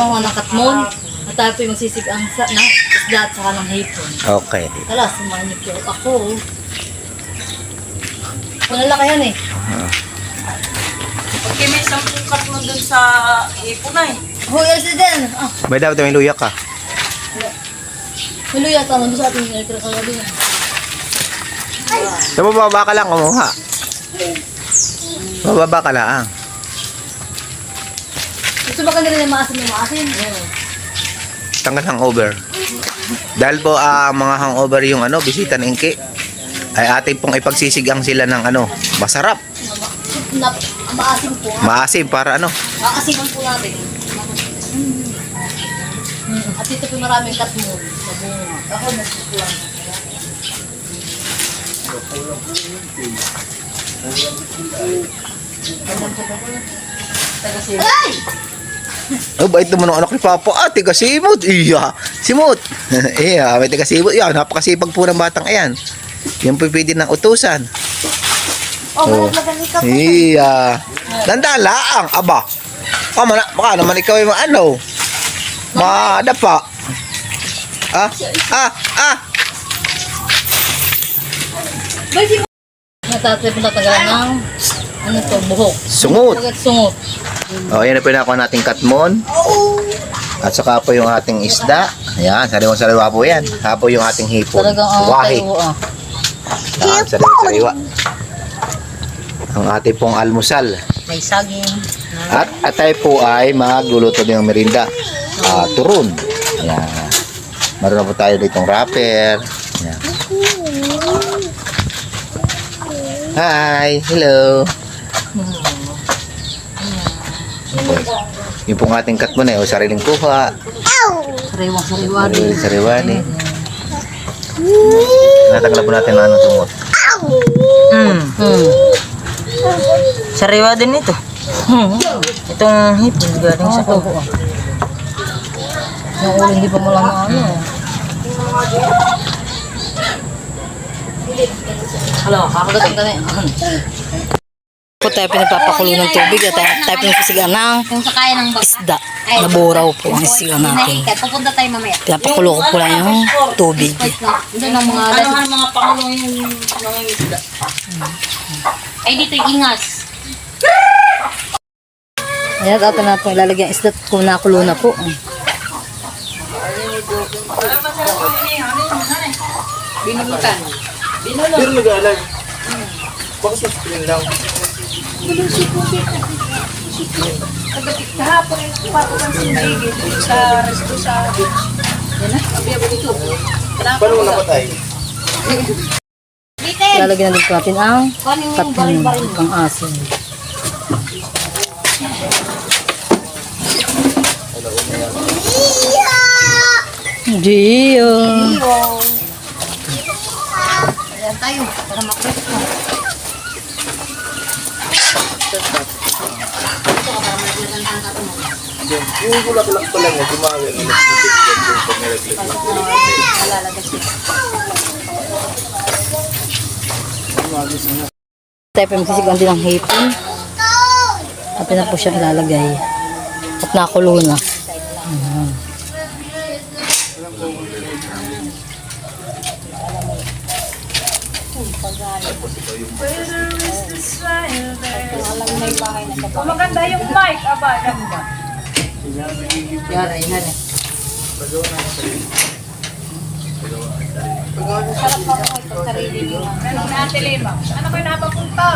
ako ng katmon. At tayo po yung magsisigang ng isda at saka ng hipon. Okay. Tala, sumanip yung ako. Malalaki yan eh. Pagka may 10 katmon dun sa hipon na eh. Hoy, asa din. Ah, May dapat may luya ka. maluya ka man doon sa ating elektra kagabi. Sa bababa ka lang kumuha. Bababa ka lang. Gusto ba kanila yung maasin yung maasin? Tanggal hangover. Dahil po mga hangover yung bisita ng Inki, ay atin pong ipagsisigang sila ng masarap. Maasin po. Maasim para Aasiman po natin. At dito po maraming katmon sa bunga. Ako nagsukulang. Ay! Oh, bait naman ang anak ni Papa. Tiga simot. Iya, simot. Iya, may tiga simot. Iya, napakasipag po ng batang ayan. Yan po pwede ng utusan. Oh, malaglagan ikaw. Iya. Dandaan laang, aba. Baka naman ikaw ay madapa. Natatay po natagalan ng buhok. Sungot. Pagkat sungot. Oh, yan na po nakuha nating katmon. At saka po yung ating isda. Ayan, sariwa-sariwa po yan. Saka po yung ating hipon. Talagang Wahi. tayo Ayan, sariwa-sariwa. Ang ating pong almusal. May saging. At tayo po ay magluluto ng merinda. Turun. Ayan. Meron na po tayo ditong wrapper. Ayan. Hi! Hello! Yung pong ating katmon ay sariling kuha. Sariwang-sariwa din. Sariwa ni. Natagla po natin ang tungot. Sariwa din ito. Itong hipon galing sa kubo. Yung ulo hindi pa mo lang Hello, kakagating ka na po tayo pinagpapakulo ng tubig at tayo pinagpasigaan ng isda. Naburaw po ang isigang natin. Pupunta tayo mamaya. Pinapakulo ko po lang yung tubig. Doon ang mga Mga pangulong yung mga isda. ay dito yung ingas. Ayan, dapat na po ilalagyan isda kung nakulo na po. Binulutan. Pero nag-aalag. Baka sa screen lang. Kahapon yung papapansin na higit sa resto sa beach. Yan na, abiyaba dito. Paano mo napatay? Lalagyan na din po natin ang katmon, ang asin. Gio! Ayan tayo, para makresto. Yung gulak-lak pa lang, gumawin. Tayo pa magsisigaan din ng hipon. At na po siya ilalagay. At nakulo na. Maganda yung mic, aba, ganda. Yari, yari. Ano na Ate Lima? Ano kayo napapunta?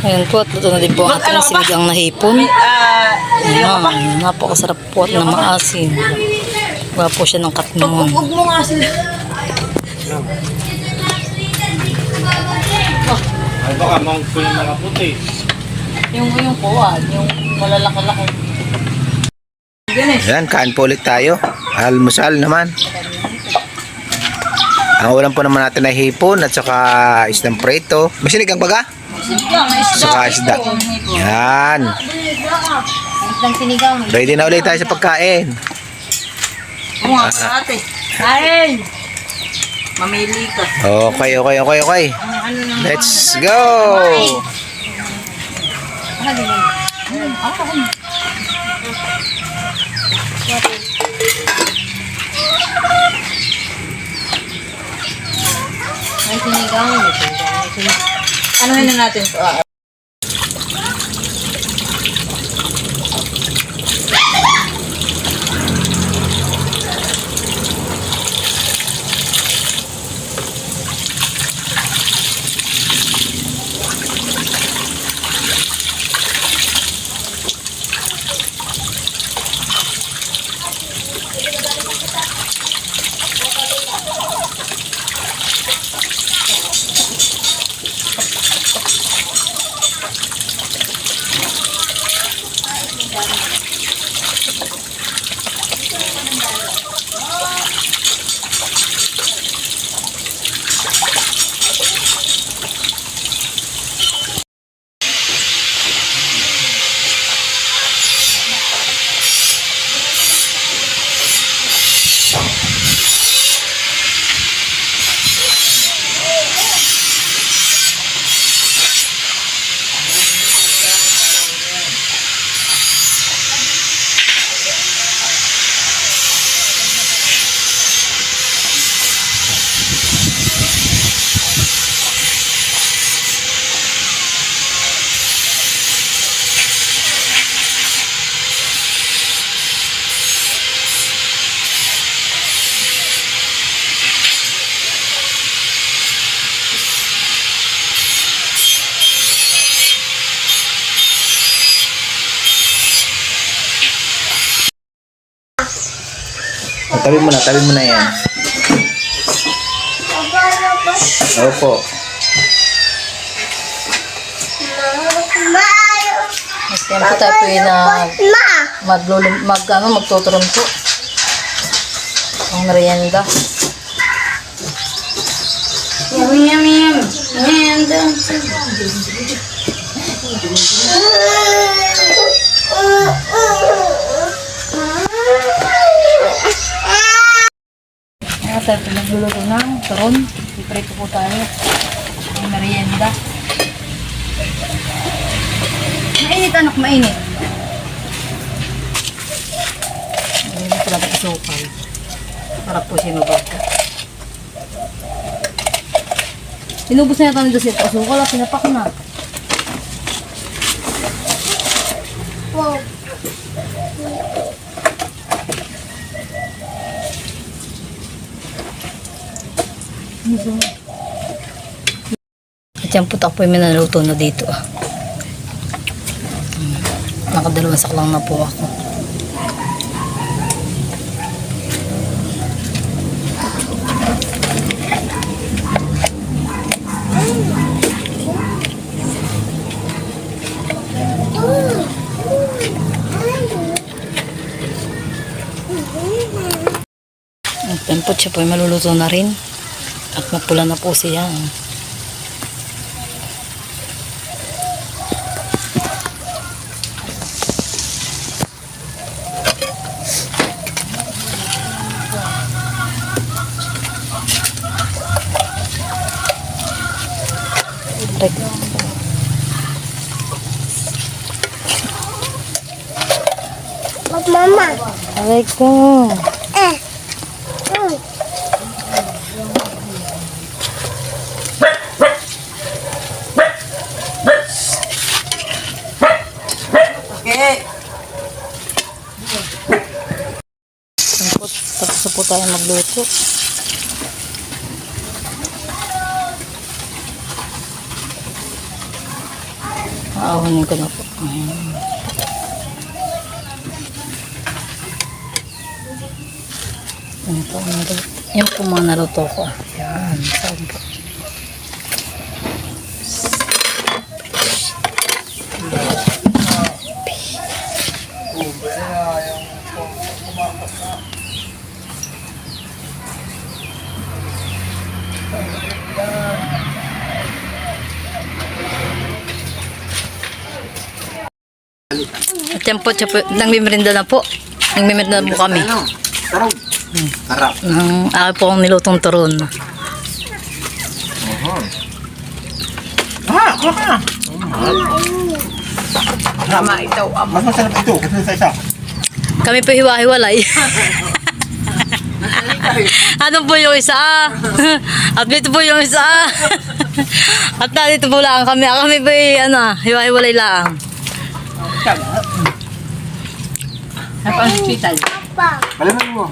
Ayan po, at luto na din po ang ating sinigang na hipon. Ayan, napakasarap po at na maasim. Wala po siya ng katmon. Huwag mo nga sila. Ay baka mangkul yung mga puti. Yung kuwan, yung malalaki-laki. Yan, kain po ulit tayo. Almusal naman. Ang ulam po naman natin ay hipon at saka isdang preto. May sinigang baga? Saka isda. Yan. Isang sinigang. Ready na ulit tayo sa pagkain. Mga ate. Ay! Mamili ka. Okay. Ano nang Let's go! May sinigang. ano na natin to? Tabi mo na yan. Opo. Mas tempo tayo po yun na magtuturon po. Ang merienda. Yum. Merienda. Kaya tayo po nagluluto ng turon. Iprito po tayo. Ang merienda. Mainit anak, mainit. Mainit talaga isukal. Para po siya mabaga. Inubos na yata nito siya asukal at pinapak na. At yan po takpo yung minaluto na dito. Nakadalawang saklang na po ako. Ang tempot siya po ay maluluto na rin. At mapula na po siya. Mama. Aray ko. Okay. Tapos na po tayo magluto. Aawanin ko na po. Ayan. Yan po mga naluto ko. Yan. Saan po? At yan po, nangmimerinda na po. Nangmimerinda na po kami. Harap. Ng akin po ang nilutong turon. Kuha ka. Tama ito. Mas masarap ito kasi sa isa. Kami po hiwa-hiwalay. Ano po yung isa? At dito po yung isa. At dito po lang kami. Kami po hiwa-hiwalay lang. Napang hospital. Kaliman mo.